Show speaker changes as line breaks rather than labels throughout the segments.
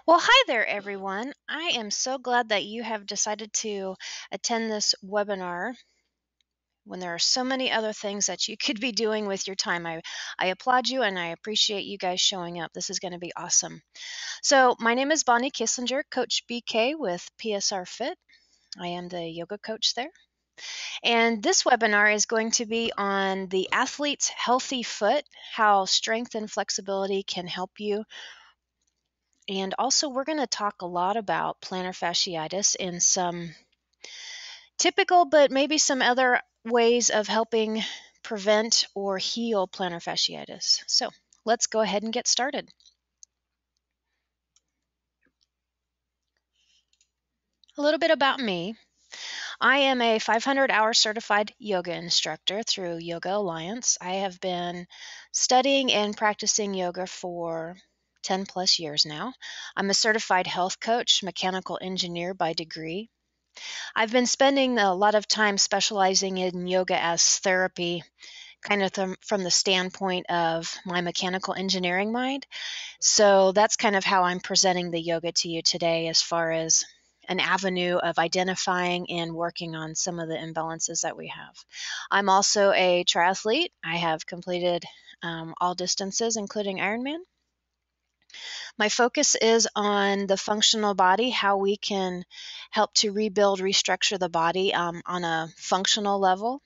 Well, hi there, everyone. I am so glad that you have decided to attend this webinar when there are so many other things that you could be doing with your time. I applaud you and I appreciate you guys showing up. This is going to be awesome. So, my name is Bonnie Kissinger, Coach BK with PSR Fit. I am the yoga coach there. And this webinar is going to be on the athlete's healthy foot, how strength and flexibility can help you. And also, we're going to talk a lot about plantar fasciitis and some typical, but maybe some other ways of helping prevent or heal plantar fasciitis. So let's go ahead and get started. A little bit about me. I am a 500-hour certified yoga instructor through Yoga Alliance. I have been studying and practicing yoga for 10 plus years now. I'm a certified health coach, mechanical engineer by degree. I've been spending a lot of time specializing in yoga as therapy, kind of from the standpoint of my mechanical engineering mind. So that's kind of how I'm presenting the yoga to you today, as far as an avenue of identifying and working on some of the imbalances that we have. I'm also a triathlete. I have completed all distances, including Ironman. My focus is on the functional body, how we can help to rebuild, restructure the body on a functional level.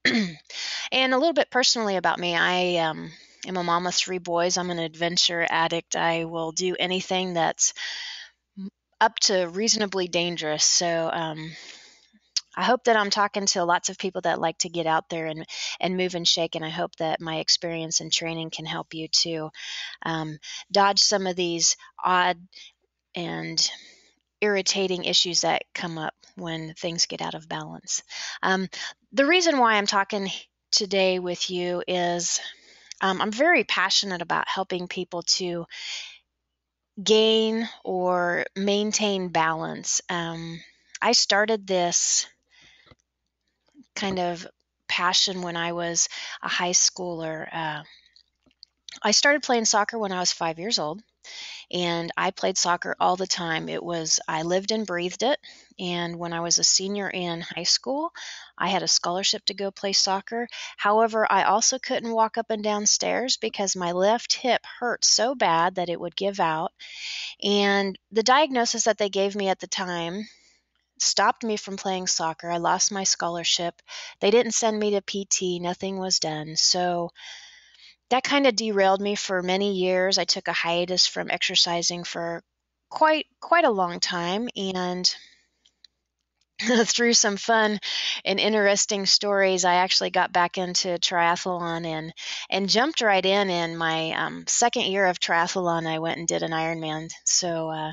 And a little bit personally about me, I am a mom of 3 boys. I'm an adventure addict. I will do anything that's up to reasonably dangerous. So I hope that I'm talking to lots of people that like to get out there and move and shake, and I hope that my experience and training can help you to dodge some of these odd and irritating issues that come up when things get out of balance. The reason why I'm talking today with you is I'm very passionate about helping people to gain or maintain balance. I started this kind of passion when I was a high schooler. I started playing soccer when I was 5 years old, and I played soccer all the time. I lived and breathed it. And when I was a senior in high school, I had a scholarship to go play soccer. However, I also couldn't walk up and down stairs because my left hip hurt so bad that it would give out. And the diagnosis that they gave me at the time stopped me from playing soccer. I lost my scholarship. They didn't send me to PT, nothing was done. So that kind of derailed me for many years. I took a hiatus from exercising for quite a long time, and through some fun and interesting stories, I actually got back into triathlon and jumped right in my second year of triathlon. I went and did an Ironman. So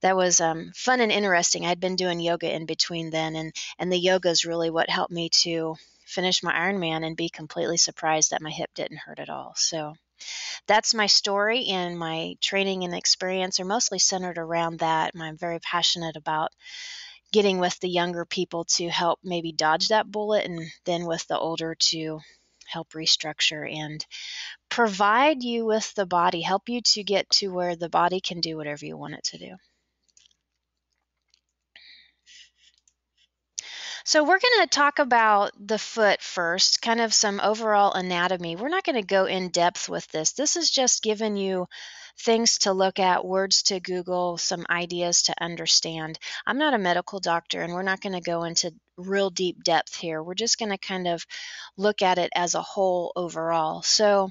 that was fun and interesting. I'd been doing yoga in between then, and the yoga is really what helped me to finish my Ironman and be completely surprised that my hip didn't hurt at all. So that's my story, and my training and experience are mostly centered around that. I'm very passionate about getting with the younger people to help maybe dodge that bullet, and then with the older to help restructure and provide you with the body, help you to get to where the body can do whatever you want it to do. So we're going to talk about the foot first, kind of some overall anatomy. We're not going to go in depth with this. This is just giving you things to look at, words to Google, some ideas to understand. I'm not a medical doctor, and we're not going to go into real deep depth here. We're just going to kind of look at it as a whole overall. So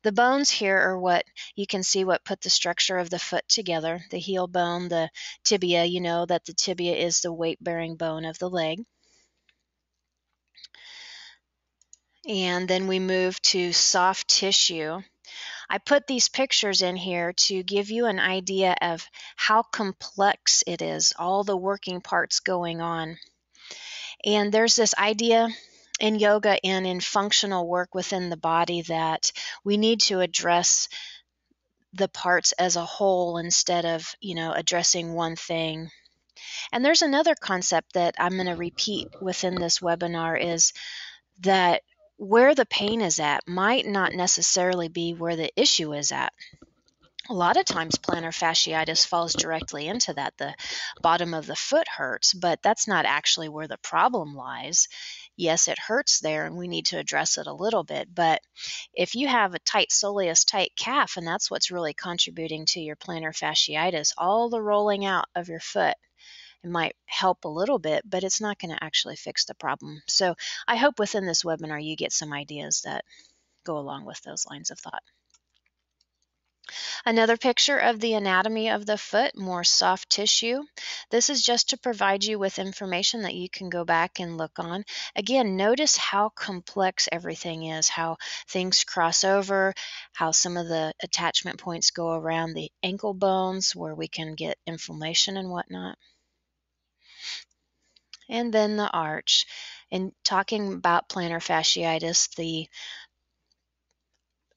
the bones here are what you can see what put the structure of the foot together. The heel bone, the tibia, you know that the tibia is the weight-bearing bone of the leg. And then we move to soft tissue. I put these pictures in here to give you an idea of how complex it is, all the working parts going on. And there's this idea in yoga and in functional work within the body that we need to address the parts as a whole instead of, addressing one thing. And there's another concept that I'm going to repeat within this webinar is that where the pain is at might not necessarily be where the issue is at. A lot of times plantar fasciitis falls directly into that. The bottom of the foot hurts, but that's not actually where the problem lies. Yes, it hurts there and we need to address it a little bit, but if you have a tight soleus, tight calf, and that's what's really contributing to your plantar fasciitis, all the rolling out of your foot, it might help a little bit, but it's not going to actually fix the problem. So I hope within this webinar you get some ideas that go along with those lines of thought. Another picture of the anatomy of the foot, more soft tissue. This is just to provide you with information that you can go back and look on. Again, notice how complex everything is, how things cross over, how some of the attachment points go around the ankle bones where we can get inflammation and whatnot. And then the arch. In talking about plantar fasciitis, the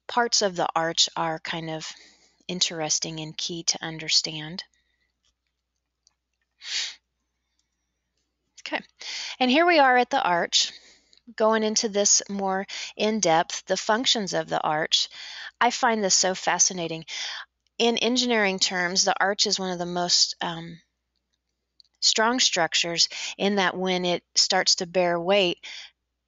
parts of the arch are kind of interesting and key to understand. Okay, and here we are at the arch, going into this more in depth, the functions of the arch. I find this so fascinating. In engineering terms, the arch is one of the most strong structures in that when it starts to bear weight,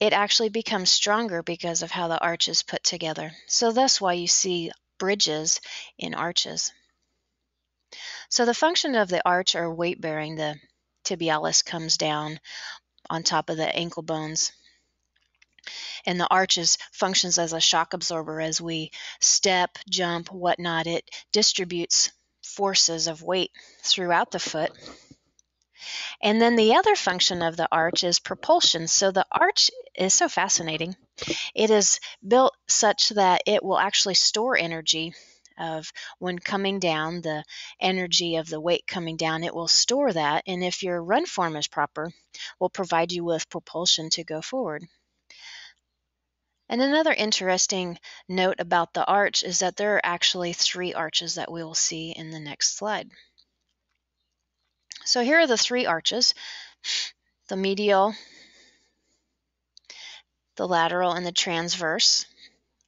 it actually becomes stronger because of how the arch is put together. So that's why you see bridges in arches. So the function of the arch are weight bearing. The tibialis comes down on top of the ankle bones, and the arch functions as a shock absorber. As we step, jump, whatnot, it distributes forces of weight throughout the foot. And then the other function of the arch is propulsion. So the arch is so fascinating. It is built such that it will actually store energy of when coming down, the energy of the weight coming down, it will store that. And if your run form is proper, will provide you with propulsion to go forward. And another interesting note about the arch is that there are actually 3 arches that we will see in the next slide. So here are the 3 arches: the medial, the lateral, and the transverse.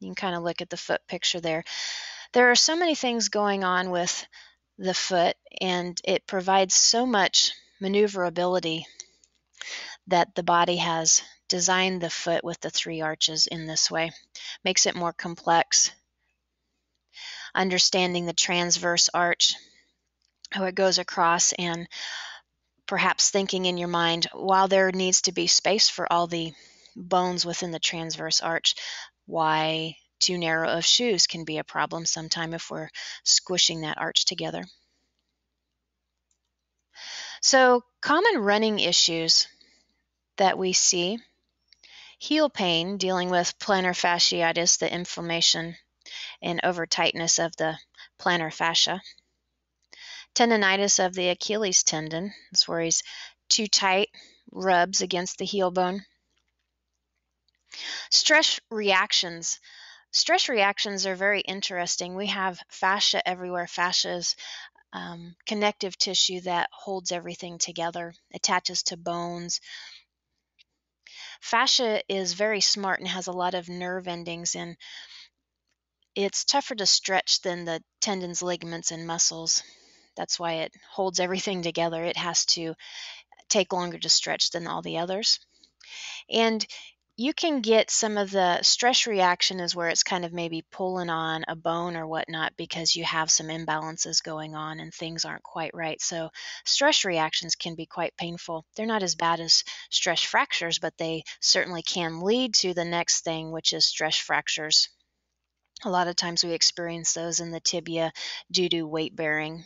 You can kind of look at the foot picture there. There are so many things going on with the foot, and it provides so much maneuverability that the body has designed the foot with the 3 arches in this way. Makes it more complex. Understanding the transverse arch, how it goes across, and perhaps thinking in your mind, while there needs to be space for all the bones within the transverse arch, why too narrow of shoes can be a problem sometime if we're squishing that arch together. So common running issues that we see: heel pain, dealing with plantar fasciitis, the inflammation and over tightness of the plantar fascia. Tendonitis of the Achilles tendon, that's where he's too tight, rubs against the heel bone. Stress reactions. Stress reactions are very interesting. We have fascia everywhere. Fascia is connective tissue that holds everything together, attaches to bones. Fascia is very smart and has a lot of nerve endings, and it's tougher to stretch than the tendons, ligaments, and muscles. That's why it holds everything together. It has to take longer to stretch than all the others. And you can get some of the stress reaction is where it's kind of maybe pulling on a bone or whatnot because you have some imbalances going on and things aren't quite right. So stress reactions can be quite painful. They're not as bad as stress fractures, but they certainly can lead to the next thing, which is stress fractures. A lot of times we experience those in the tibia due to weight bearing,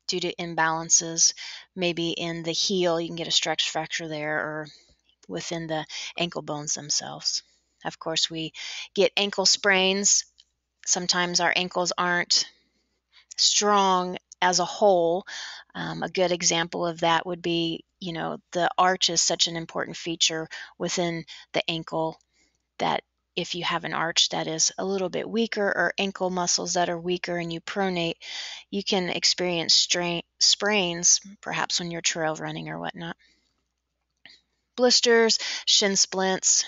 due to imbalances. Maybe in the heel, you can get a stress fracture there, or within the ankle bones themselves. Of course, we get ankle sprains. Sometimes our ankles aren't strong as a whole. A good example of that would be, the arch is such an important feature within the ankle that if you have an arch that is a little bit weaker or ankle muscles that are weaker and you pronate, you can experience sprains, perhaps when you're trail running or whatnot. Blisters, shin splints,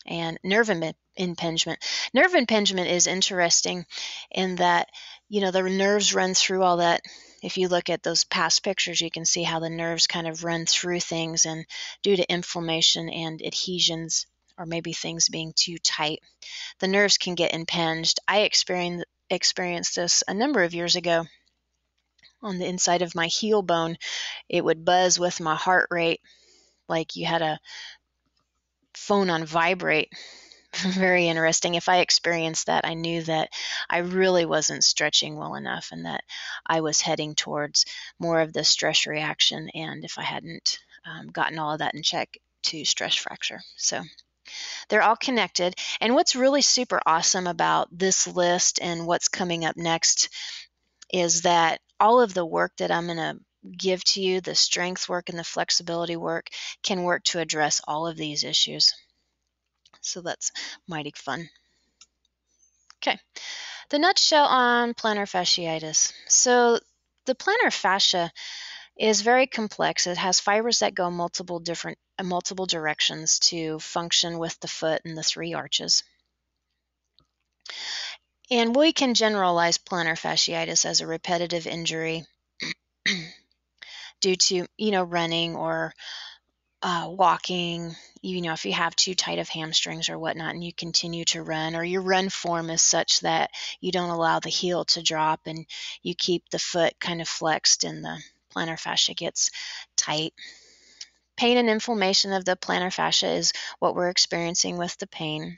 and nerve impingement. Nerve impingement is interesting in that the nerves run through all that. If you look at those past pictures, you can see how the nerves kind of run through things, and due to inflammation and adhesions, or maybe things being too tight, the nerves can get impinged. I experienced this a number of years ago on the inside of my heel bone. It would buzz with my heart rate like you had a phone on vibrate. Very interesting. If I experienced that, I knew that I really wasn't stretching well enough and that I was heading towards more of the stress reaction, and if I hadn't gotten all of that in check, to stress fracture. So they're all connected. And what's really super awesome about this list and what's coming up next is that all of the work that I'm going to give to you, the strength work and the flexibility work, can work to address all of these issues. So that's mighty fun. Okay, the nutshell on plantar fasciitis. So the plantar fascia is very complex. It has fibers that go multiple directions to function with the foot and the three arches. And we can generalize plantar fasciitis as a repetitive injury due to, running or walking, if you have too tight of hamstrings or whatnot and you continue to run, or your run form is such that you don't allow the heel to drop and you keep the foot kind of flexed and the plantar fascia gets tight. Pain and inflammation of the plantar fascia is what we're experiencing with the pain.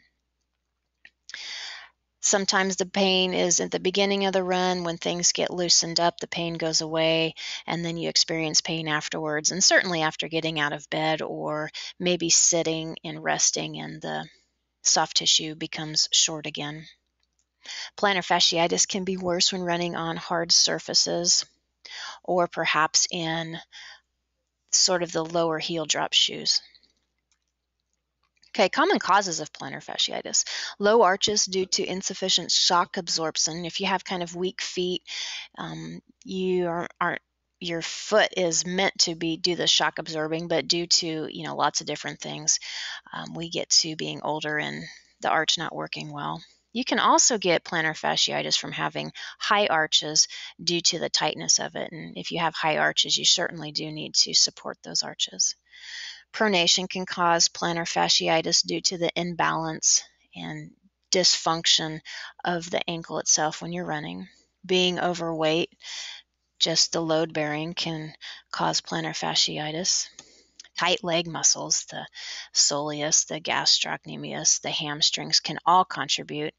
Sometimes the pain is at the beginning of the run. When things get loosened up, the pain goes away, and then you experience pain afterwards, and certainly after getting out of bed or maybe sitting and resting, and the soft tissue becomes short again. Plantar fasciitis can be worse when running on hard surfaces or perhaps in sort of the lower heel drop shoes. Okay, common causes of plantar fasciitis. Low arches due to insufficient shock absorption. If you have kind of weak feet, your foot is meant to do the shock absorbing, but due to lots of different things, we get to being older and the arch not working well. You can also get plantar fasciitis from having high arches due to the tightness of it. And if you have high arches, you certainly do need to support those arches. Pronation can cause plantar fasciitis due to the imbalance and dysfunction of the ankle itself when you're running. Being overweight, just the load bearing, can cause plantar fasciitis. Tight leg muscles, the soleus, the gastrocnemius, the hamstrings, can all contribute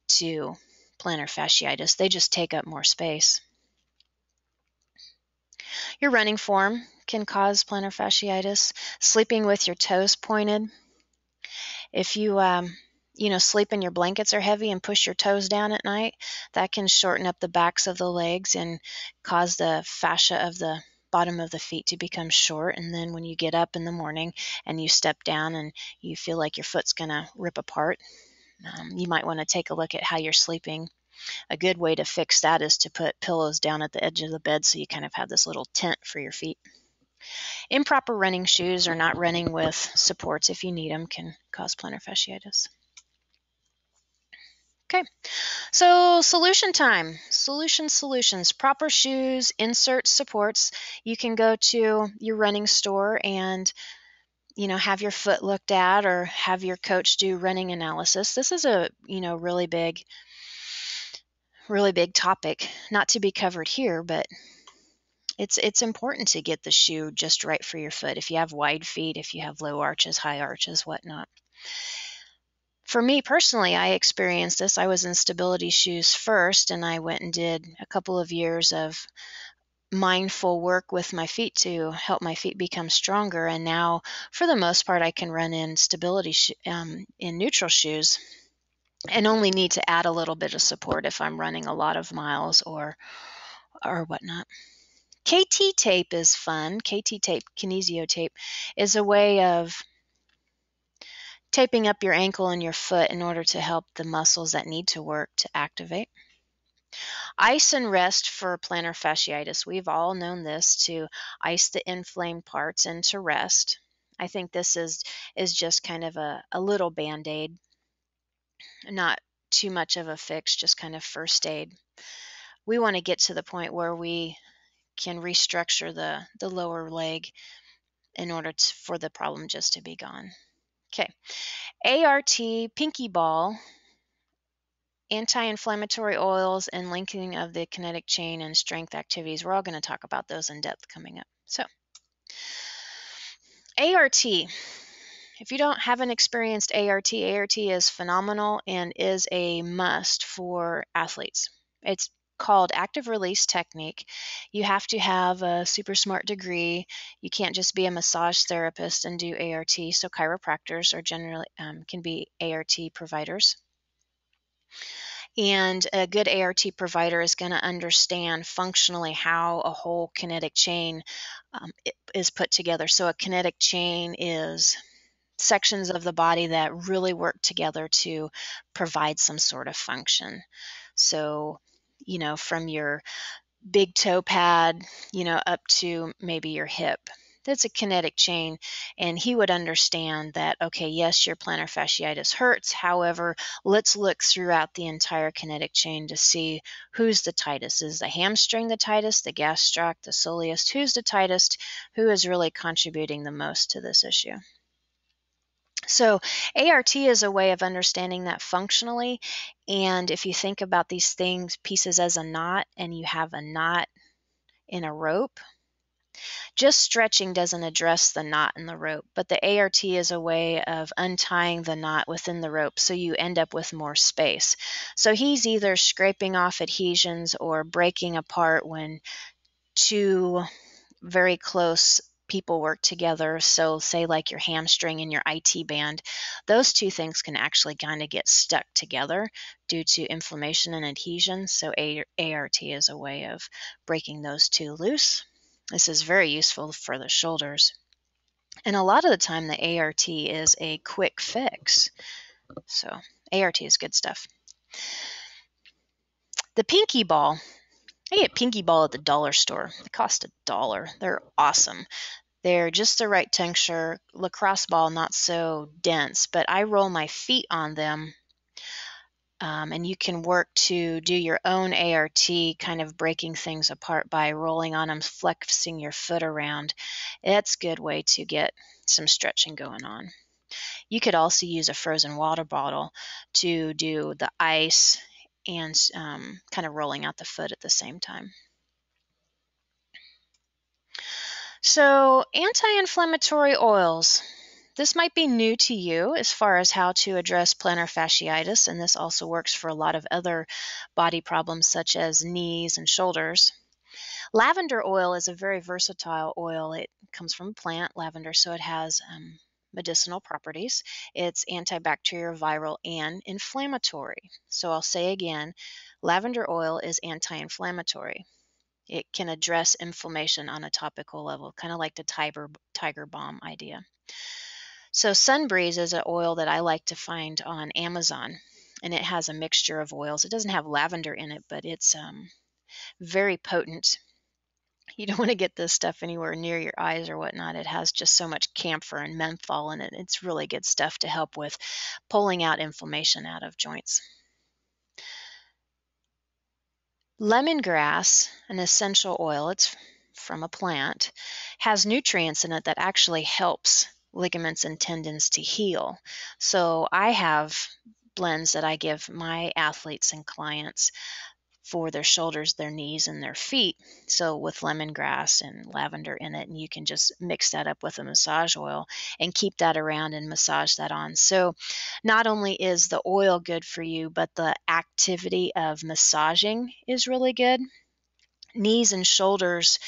to plantar fasciitis. They just take up more space. Your running form can cause plantar fasciitis. Sleeping with your toes pointed. If you, sleep and your blankets are heavy and push your toes down at night, that can shorten up the backs of the legs and cause the fascia of the bottom of the feet to become short. And then when you get up in the morning and you step down and you feel like your foot's going to rip apart, you might want to take a look at how you're sleeping. A good way to fix that is to put pillows down at the edge of the bed so you kind of have this little tent for your feet. Improper running shoes or not running with supports if you need them can cause plantar fasciitis. Okay, so solution time. Solutions. Proper shoes, insert supports. You can go to your running store and have your foot looked at or have your coach do running analysis. This is a really big topic, not to be covered here, but it's important to get the shoe just right for your foot. If you have wide feet, if you have low arches, high arches, whatnot. For me personally, I experienced this. I was in stability shoes first, and I went and did a couple of years of mindful work with my feet to help my feet become stronger. And now, for the most part, I can run in stability in neutral shoes and only need to add a little bit of support if I'm running a lot of miles or whatnot. KT tape is fun. KT tape, kinesio tape, is a way of taping up your ankle and your foot in order to help the muscles that need to work to activate. Ice and rest for plantar fasciitis. We've all known this, to ice the inflamed parts and to rest. I think this is just kind of a little Band-Aid, not too much of a fix, just kind of first aid. we want to get to the point where we can restructure the lower leg in order for the problem just to be gone. Okay, ART, pinky ball, anti-inflammatory oils, and lengthening of the kinetic chain and strength activities. We're all going to talk about those in depth coming up. So, ART. If you haven't experienced ART, ART is phenomenal and is a must for athletes. It's called active release technique. You have to have a super smart degree. You can't just be a massage therapist and do ART. So chiropractors are generally can be ART providers. And a good ART provider is going to understand functionally how a whole kinetic chain is put together. So a kinetic chain is sections of the body that really work together to provide some sort of function. So, from your big toe pad, up to maybe your hip. That's a kinetic chain, and he would understand that, okay, yes, your plantar fasciitis hurts. However, let's look throughout the entire kinetic chain to see who's the tightest. Is the hamstring the tightest, the gastroc, the soleus? Who's the tightest? Who is really contributing the most to this issue? So ART is a way of understanding that functionally, and if you think about these pieces as a knot, and you have a knot in a rope, just stretching doesn't address the knot in the rope, but the ART is a way of untying the knot within the rope so you end up with more space. So he's either scraping off adhesions or breaking apart when two very close people work together. So say like your hamstring and your IT band, those two things can actually kind of get stuck together due to inflammation and adhesion. So ART is a way of breaking those two loose. This is very useful for the shoulders. And a lot of the time the ART is a quick fix. So ART is good stuff. The pinky ball. I get pinky ball at the dollar store. They cost $1. They're awesome. They're just the right texture. Lacrosse ball, not so dense, but I roll my feet on them. And you can work to do your own ART, kind of breaking things apart by rolling on them, flexing your foot around. It's a good way to get some stretching going on. You could also use a frozen water bottle to do the ice and kind of rolling out the foot at the same time. So, anti-inflammatory oils. This might be new to you as far as how to address plantar fasciitis, and this also works for a lot of other body problems such as knees and shoulders. Lavender oil is a very versatile oil. It comes from a plant, lavender, so it has medicinal properties. It's antibacterial, viral, and inflammatory. So I'll say again, lavender oil is anti-inflammatory. It can address inflammation on a topical level, kind of like the tiger balm idea. So Sunbreeze is an oil that I like to find on Amazon, and it has a mixture of oils. It doesn't have lavender in it, but it's very potent. You don't want to get this stuff anywhere near your eyes or whatnot. It has just so much camphor and menthol in it. It's really good stuff to help with pulling out inflammation out of joints. Lemongrass, an essential oil, it's from a plant, has nutrients in it that actually helps ligaments and tendons to heal. So I have blends that I give my athletes and clients for their shoulders, their knees, and their feet. So with lemongrass and lavender in it, and you can just mix that up with a massage oil and keep that around and massage that on. So not only is the oil good for you, but the activity of massaging is really good. Knees and shoulders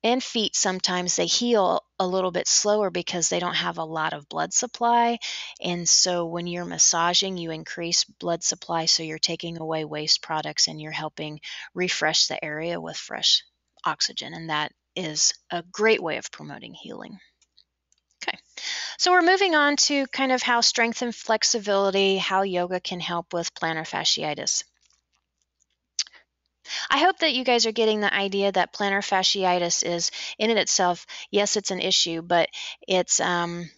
and feet, sometimes they heal a little bit slower because they don't have a lot of blood supply. And so when you're massaging, you increase blood supply. So you're taking away waste products and you're helping refresh the area with fresh oxygen. And that is a great way of promoting healing. Okay, so we're moving on to kind of how strength and flexibility, how yoga can help with plantar fasciitis. I hope that you guys are getting the idea that plantar fasciitis is in it itself, yes, it's an issue, but it's kind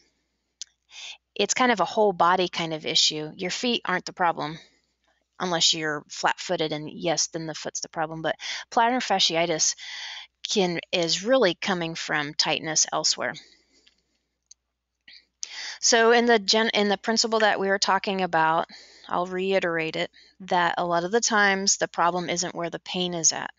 of a whole body kind of issue. Your feet aren't the problem. unless you're flat-footed, and yes, then the foot's the problem. But plantar fasciitis is really coming from tightness elsewhere. So in the principle that we were talking about, I'll reiterate it, that a lot of the times the problem isn't where the pain is at.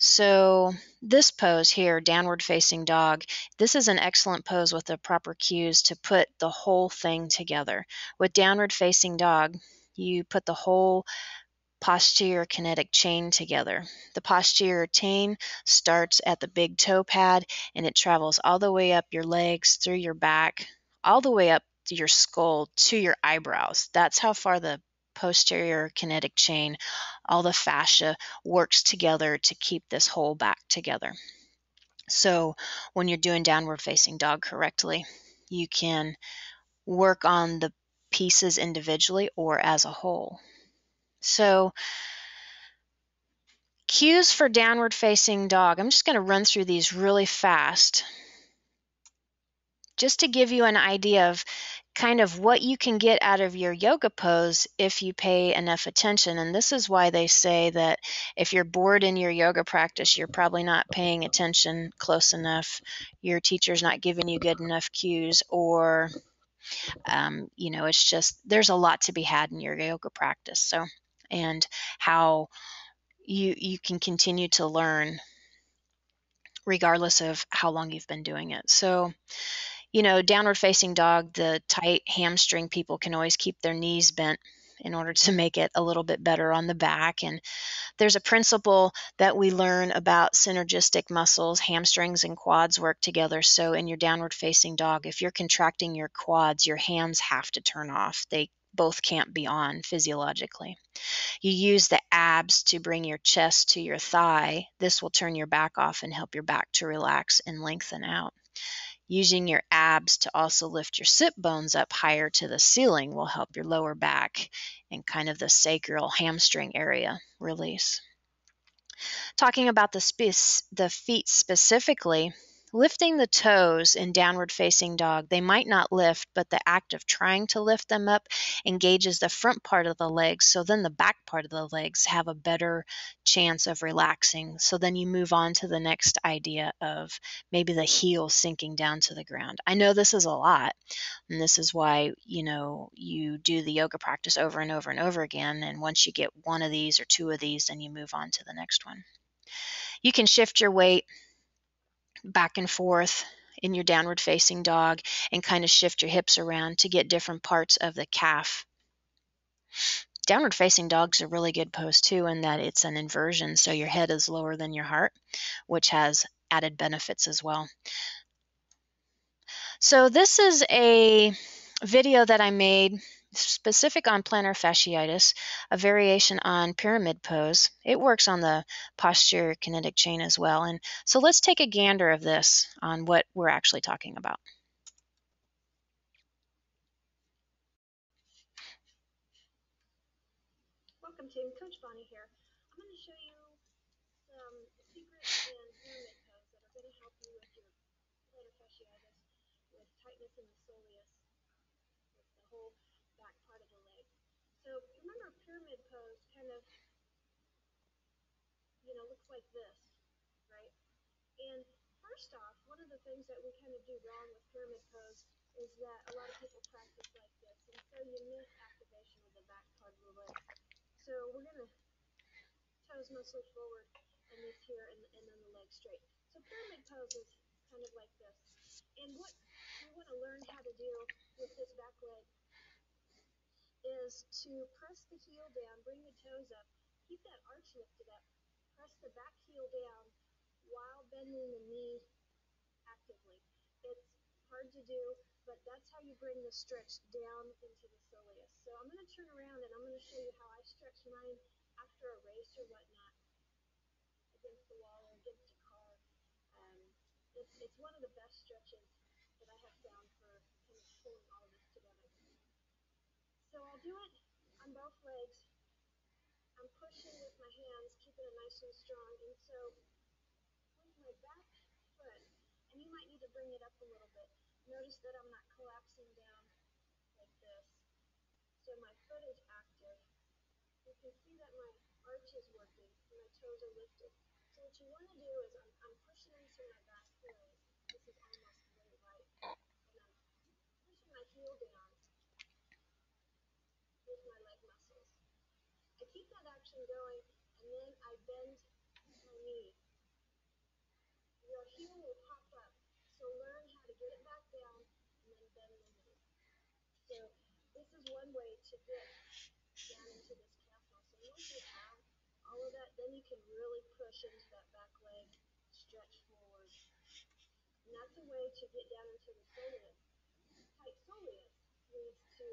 So this pose here, downward facing dog, this is an excellent pose with the proper cues to put the whole thing together. With downward facing dog, you put the whole posterior kinetic chain together. The posterior chain starts at the big toe pad and it travels all the way up your legs, through your back, all the way up to your skull, to your eyebrows. That's how far the posterior kinetic chain, all the fascia, works together to keep this whole back together. So when you're doing downward facing dog correctly, you can work on the pieces individually or as a whole. So cues for downward facing dog. I'm just going to run through these really fast just to give you an idea of kind of what you can get out of your yoga pose if you pay enough attention. And this is why they say that if you're bored in your yoga practice, you're probably not paying attention close enough, your teacher's not giving you good enough cues, or it's just there's a lot to be had in your yoga practice. So, and how you can continue to learn regardless of how long you've been doing it. So, downward facing dog, the tight hamstring people can always keep their knees bent in order to make it a little bit better on the back. And there's a principle that we learn about synergistic muscles. Hamstrings and quads work together. So in your downward facing dog, if you're contracting your quads, your hands have to turn off. They both can't be on physiologically. You use the abs to bring your chest to your thigh. This will turn your back off and help your back to relax and lengthen out. Using your abs to also lift your sit bones up higher to the ceiling will help your lower back and kind of the sacral hamstring area release. Talking about the feet specifically, lifting the toes in downward facing dog, they might not lift, but the act of trying to lift them up engages the front part of the legs, so then the back part of the legs have a better chance of relaxing. So then you move on to the next idea of maybe the heel sinking down to the ground. I know this is a lot, and this is why you do the yoga practice over and over and over again, and once you get one of these or two of these, then you move on to the next one. You can shift your weight back and forth in your downward facing dog and kind of shift your hips around to get different parts of the calf. Downward facing dog's a really good pose too, in that it's an inversion, so your head is lower than your heart, which has added benefits as well. So this is a video that I made specific on plantar fasciitis, a variation on pyramid pose. It works on the posterior kinetic chain as well. And so let's take a gander of this on what we're actually talking about.
Welcome team, Coach Bonnie here. I'm going to show you some secrets in pyramid pose that are going to help you with your plantar fasciitis, with tightness in the soleus, with the whole back part of the leg. So remember, pyramid pose kind of, looks like this, right? And first off, one of the things that we kind of do wrong with pyramid pose is that a lot of people practice like this, and so you miss activation of the back part of the leg. So we're going to toes mostly forward and this here, and then the leg straight. So pyramid pose is kind of like this. And what we want to learn how to do with this back leg is to press the heel down, bring the toes up, keep that arch lifted up, press the back heel down while bending the knee actively. It's hard to do, but that's how you bring the stretch down into the soleus. So I'm going to turn around and I'm going to show you how I stretch mine after a race or whatnot, against the wall or against a car. It's one of the best stretches that I have found for kind of pulling all of this together. So I'll do it on both legs. I'm pushing with my hands, keeping it nice and strong. And so with my back foot, and you might need to bring it up a little bit, notice that I'm not collapsing down like this. So my foot is active. can see that my arch is working and my toes are lifted. So what you want to do is I'm pushing into my back heel. This is almost very light. And I'm pushing my heel down with my leg muscles. I keep that action going, and then I bend my knee. Your heel will pop up, so learn how to get it back down and then bend the knee. So this is one way to get down into this calf muscle. Once you have all of that, then you can really push into that back leg, stretch forward. And that's a way to get down into the soleus. Tight soleus leads to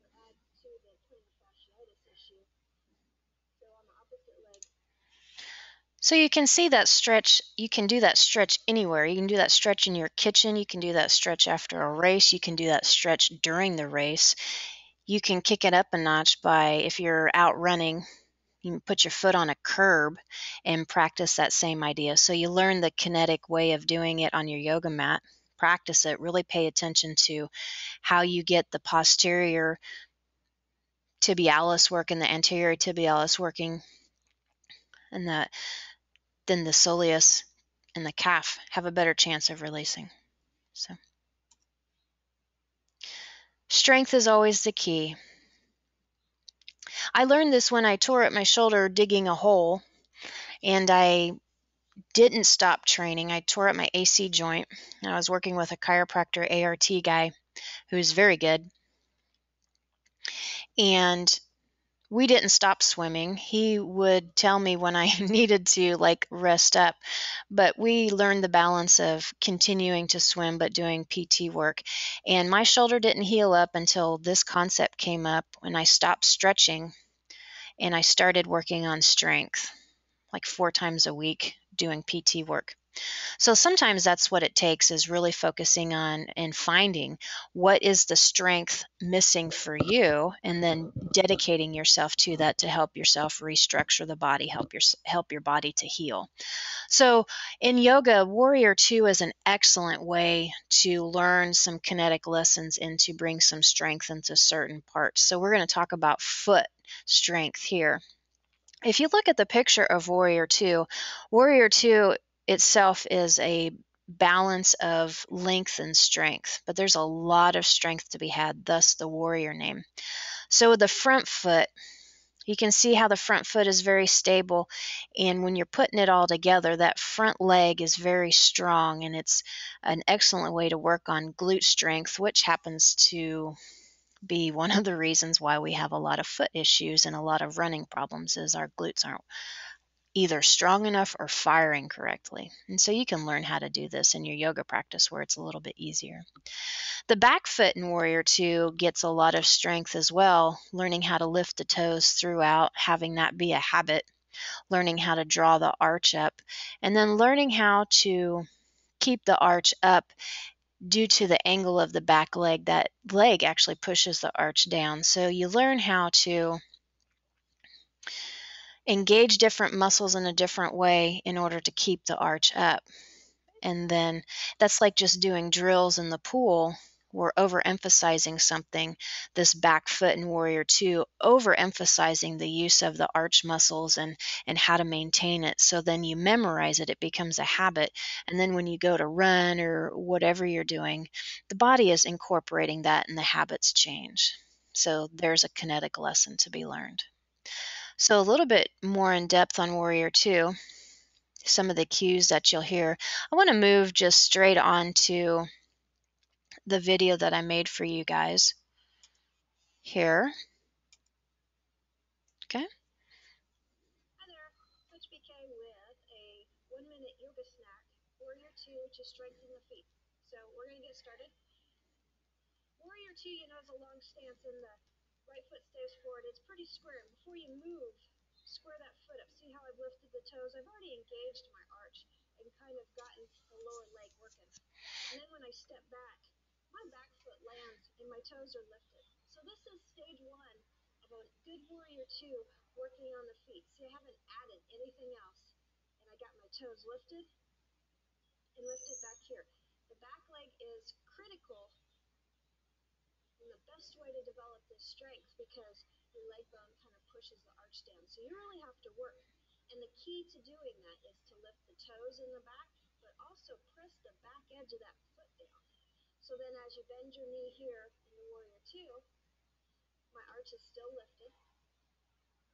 or adds to the plantar fasciitis issue. So on the opposite leg.
So you can see that stretch, you can do that stretch anywhere. You can do that stretch in your kitchen, you can do that stretch after a race, you can do that stretch during the race. You can kick it up a notch by, if you're out running, you can put your foot on a curb and practice that same idea. So you learn the kinetic way of doing it on your yoga mat. Practice it. Really pay attention to how you get the posterior tibialis working, the anterior tibialis working, and then the soleus and the calf have a better chance of releasing. So strength is always the key. I learned this when I tore up my shoulder digging a hole, and I didn't stop training. I tore up my AC joint, and I was working with a chiropractor ART guy who's very good. And we didn't stop swimming. He would tell me when I needed to rest up, but we learned the balance of continuing to swim but doing PT work. And my shoulder didn't heal up until this concept came up when I stopped stretching and I started working on strength, like 4 times a week doing PT work. So sometimes that's what it takes, is really focusing on and finding what is the strength missing for you, and then dedicating yourself to that to help yourself restructure the body, help your body to heal. So in yoga, Warrior 2 is an excellent way to learn some kinetic lessons and to bring some strength into certain parts. So we're going to talk about foot strength here. If you look at the picture of Warrior 2, Warrior 2 itself is a balance of length and strength, but there's a lot of strength to be had, thus the Warrior name. So the front foot, you can see how the front foot is very stable, and when you're putting it all together, that front leg is very strong, and it's an excellent way to work on glute strength, which happens to be one of the reasons why we have a lot of foot issues and a lot of running problems, is our glutes aren't either strong enough or firing correctly. And so you can learn how to do this in your yoga practice where it's a little bit easier. The back foot in Warrior 2 gets a lot of strength as well, learning how to lift the toes throughout, having that be a habit, learning how to draw the arch up, and then learning how to keep the arch up due to the angle of the back leg. That leg actually pushes the arch down. So you learn how to engage different muscles in a different way in order to keep the arch up. And then that's like just doing drills in the pool. We're overemphasizing something, this back foot in Warrior 2, overemphasizing the use of the arch muscles and how to maintain it. So then you memorize it, it becomes a habit. And then when you go to run or whatever you're doing, the body is incorporating that and the habits change. So there's a kinetic lesson to be learned. So a little bit more in depth on Warrior 2, some of the cues that you'll hear. I want to move just straight on to the video that I made for you guys here. Okay.
Hi there, CoachBK with a 1-minute yoga snack, Warrior 2 to strengthen the feet. So we're going to get started. Warrior 2, you know, is a long stance and the right foot stays forward. It's pretty square. Before you move, square that foot up. See how I've lifted the toes? I've already engaged my arch and kind of gotten the lower leg working. And then when I step back, my back foot lands and my toes are lifted. So this is stage 1 of a good Warrior 2 working on the feet. See, I haven't added anything else. And I got my toes lifted and lifted back here. The back leg is critical and the best way to develop this strength because your leg bone kind of pushes the arch down. So you really have to work. And the key to doing that is to lift the toes in the back, but also press the back edge of that foot down. So then as you bend your knee here in the Warrior Two, my arch is still lifted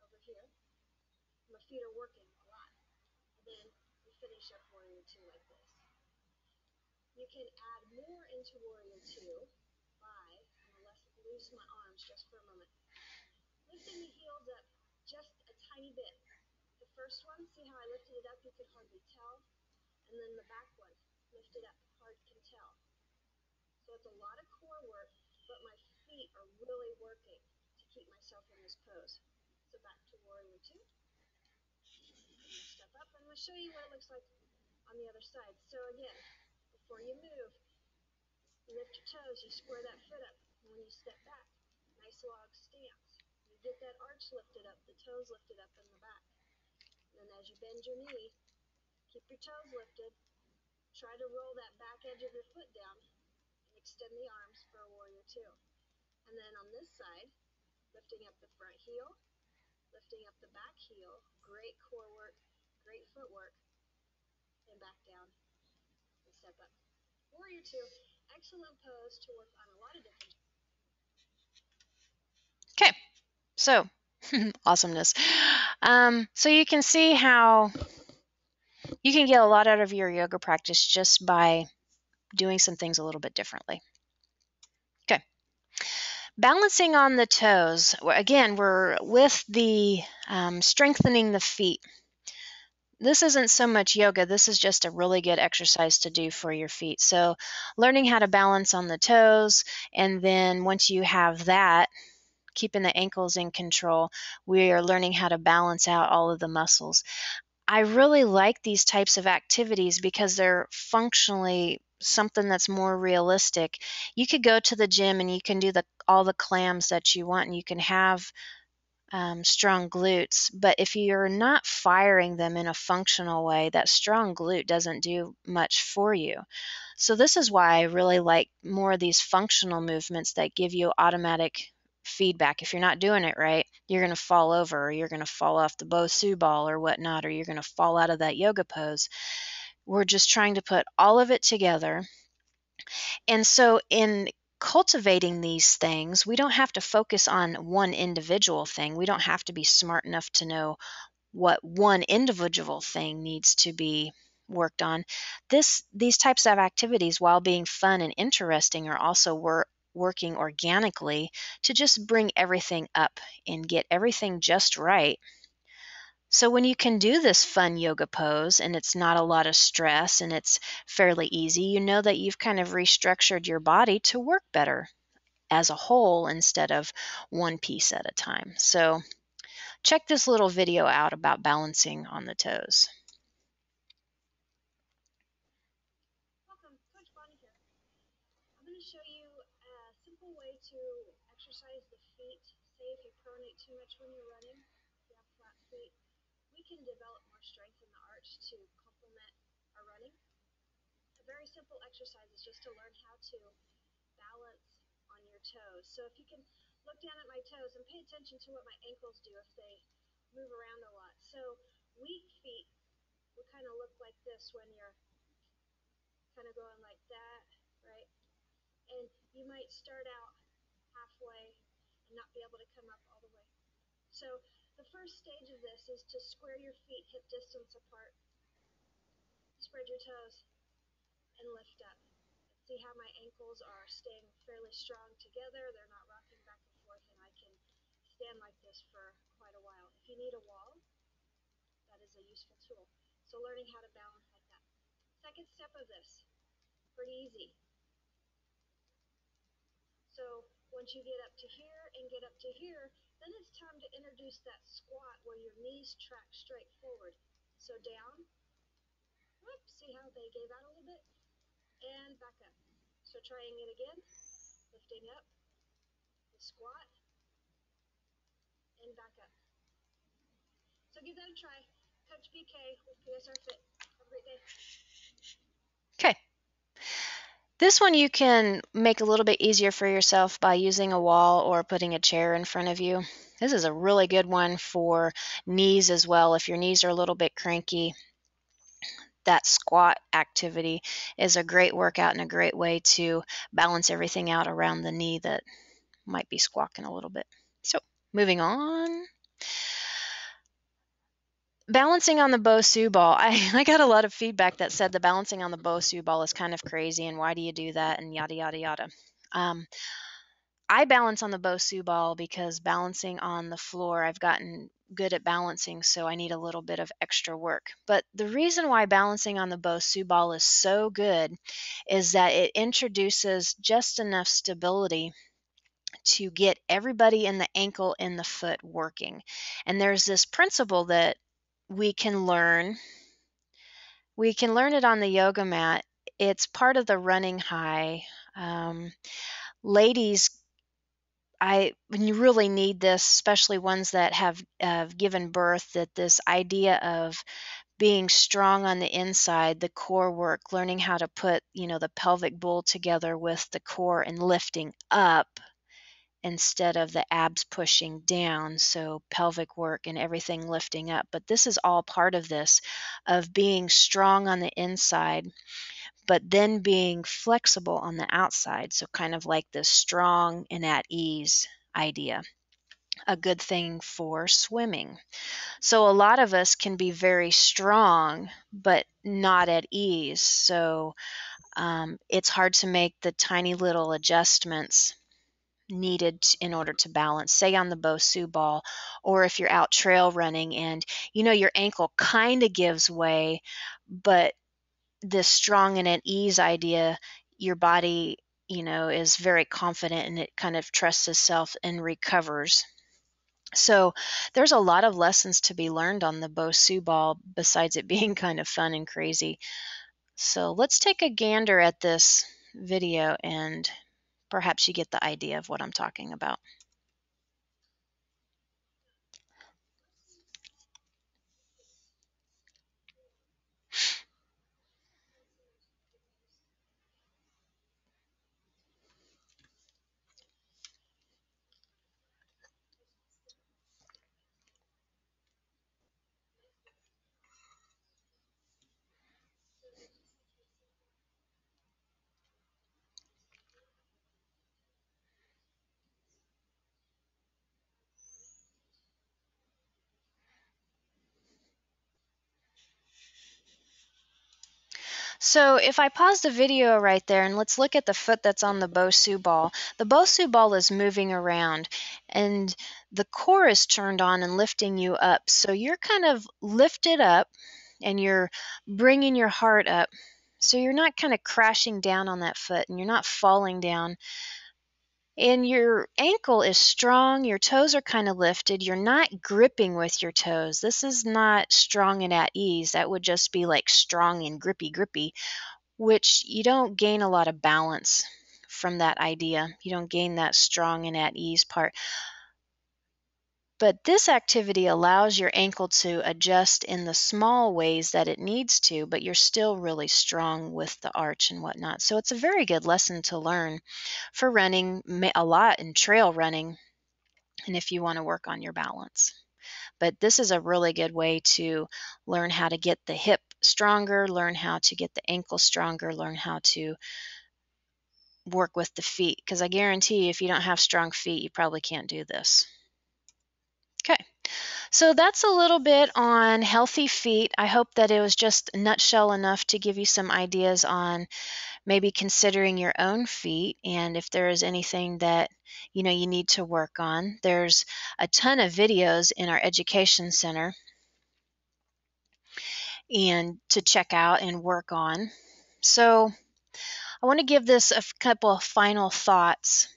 over here. My feet are working a lot. And then we finish up Warrior Two like this. You can add more into Warrior Two by, I'm going to loosen my arms just for a moment, lifting the heels up just a tiny bit. The first one, see how I lifted it up, you could hardly tell. And then the back one, lift it up, hard can tell. So it's a lot of core work, but my feet are really working to keep myself in this pose. So back to Warrior Two. I'm going to step up. I'm going to show you what it looks like on the other side. So again, before you move, you lift your toes, you square that foot up. And when you step back, nice log stance. You get that arch lifted up, the toes lifted up in the back. And then as you bend your knee, keep your toes lifted. Try to roll that back edge of your foot down and extend the arms for a Warrior Two. And then on this side, lifting up the front heel, lifting up the back heel, great core work, great footwork, and back down and step up. Warrior Two, excellent pose to work on a lot of different.
Okay, so awesomeness. So you can see how you can get a lot out of your yoga practice just by doing some things a little bit differently. Okay. Balancing on the toes. Again, we're with the strengthening the feet. This isn't so much yoga. This is just a really good exercise to do for your feet. So learning how to balance on the toes, and then once you have that, keeping the ankles in control, we are learning how to balance out all of the muscles. I really like these types of activities because they're functionally something that's more realistic. You could go to the gym and you can do all the clams that you want, and you can have strong glutes, but if you're not firing them in a functional way, that strong glute doesn't do much for you. So this is why I really like more of these functional movements that give you automatic feedback. If you're not doing it right, you're going to fall over, or you're going to fall off the Bosu ball or whatnot, or you're going to fall out of that yoga pose. We're just trying to put all of it together. And so in cultivating these things, we don't have to focus on one individual thing. We don't have to be smart enough to know what one individual thing needs to be worked on. These types of activities, while being fun and interesting, are also working organically to just bring everything up and get everything just right. So when you can do this fun yoga pose and it's not a lot of stress and it's fairly easy, you know that you've kind of restructured your body to work better as a whole instead of one piece at a time. So check this little video out about balancing on the toes.
Welcome, Coach Bonnie here. I'm going to show you a simple way to exercise the feet. Say if you pronate too much when you're running, if you have flat feet, we can develop more strength in the arch to complement our running. A very simple exercise is just to learn how to balance on your toes. So if you can look down at my toes and pay attention to what my ankles do if they move around a lot. So weak feet will kind of look like this when you're kind of going like that, right? And you might start out halfway and not be able to come up all the way. So the first stage of this is to square your feet hip distance apart, spread your toes, and lift up. See how my ankles are staying fairly strong together. They're not rocking back and forth, and I can stand like this for quite a while. If you need a wall, that is a useful tool. So learning how to balance like that. Second step of this, pretty easy. So once you get up to here and get up to here, then it's time to introduce that squat where your knees track straight forward. So down, whoop, see how they gave out a little bit? And back up. So trying it again, lifting up, the squat, and back up. So give that a try. Coach BK with PSR Fit. Have a great day.
Okay. This one you can make a little bit easier for yourself by using a wall or putting a chair in front of you. This is a really good one for knees as well. If your knees are a little bit cranky, that squat activity is a great workout and a great way to balance everything out around the knee that might be squawking a little bit. So moving on. Balancing on the Bosu ball. I got a lot of feedback that said the balancing on the Bosu ball is kind of crazy and why do you do that and yada, yada, yada. I balance on the Bosu ball because balancing on the floor, I've gotten good at balancing, so I need a little bit of extra work. But the reason why balancing on the Bosu ball is so good is that it introduces just enough stability to get everybody in the ankle and the foot working. And there's this principle that we can learn. We can learn it on the yoga mat. It's part of the running high. Ladies, when you really need this, especially ones that have given birth, that this idea of being strong on the inside, the core work, learning how to put, the pelvic bowl together with the core and lifting up instead of the abs pushing down. So pelvic work and everything lifting up. But this is all part of this, of being strong on the inside, but then being flexible on the outside. So kind of like this strong and at ease idea. A good thing for swimming. So a lot of us can be very strong, but not at ease. So it's hard to make the tiny little adjustments needed in order to balance, say on the Bosu ball, or if you're out trail running and your ankle kind of gives way, but this strong and at ease idea, your body is very confident and it kind of trusts itself and recovers. So there's a lot of lessons to be learned on the Bosu ball besides it being kind of fun and crazy. So let's take a gander at this video and perhaps you get the idea of what I'm talking about. So if I pause the video right there and let's look at the foot that's on the Bosu ball. The Bosu ball is moving around and the core is turned on and lifting you up. So you're kind of lifted up and you're bringing your heart up. So you're not kind of crashing down on that foot and you're not falling down. And your ankle is strong, your toes are kind of lifted, you're not gripping with your toes. This is not strong and at ease. That would just be like strong and grippy, which you don't gain a lot of balance from that idea. You don't gain that strong and at ease part. But this activity allows your ankle to adjust in the small ways that it needs to, but you're still really strong with the arch and whatnot. So it's a very good lesson to learn for running, a lot in trail running, and if you want to work on your balance. But this is a really good way to learn how to get the hip stronger, learn how to get the ankle stronger, learn how to work with the feet. Because I guarantee you, if you don't have strong feet, you probably can't do this. Okay, so that's a little bit on healthy feet. I hope that it was just nutshell enough to give you some ideas on maybe considering your own feet and if there is anything that you need to work on. There's a ton of videos in our education center and to check out and work on. So I want to give this a couple of final thoughts.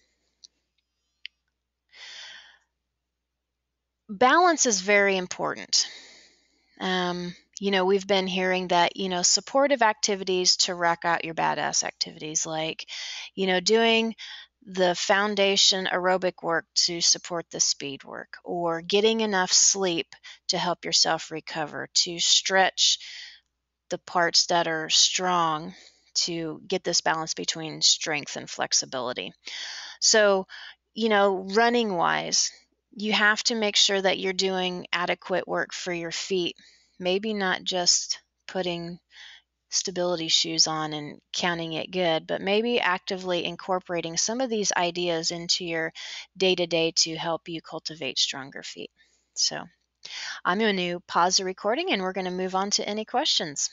Balance is very important. We've been hearing that, supportive activities to rack out your badass activities, like, doing the foundation aerobic work to support the speed work, or getting enough sleep to help yourself recover, to stretch the parts that are strong to get this balance between strength and flexibility. So, running wise, you have to make sure that you're doing adequate work for your feet. Maybe not just putting stability shoes on and counting it good, but maybe actively incorporating some of these ideas into your day-to-day to help you cultivate stronger feet. So I'm going to pause the recording and we're going to move on to any questions.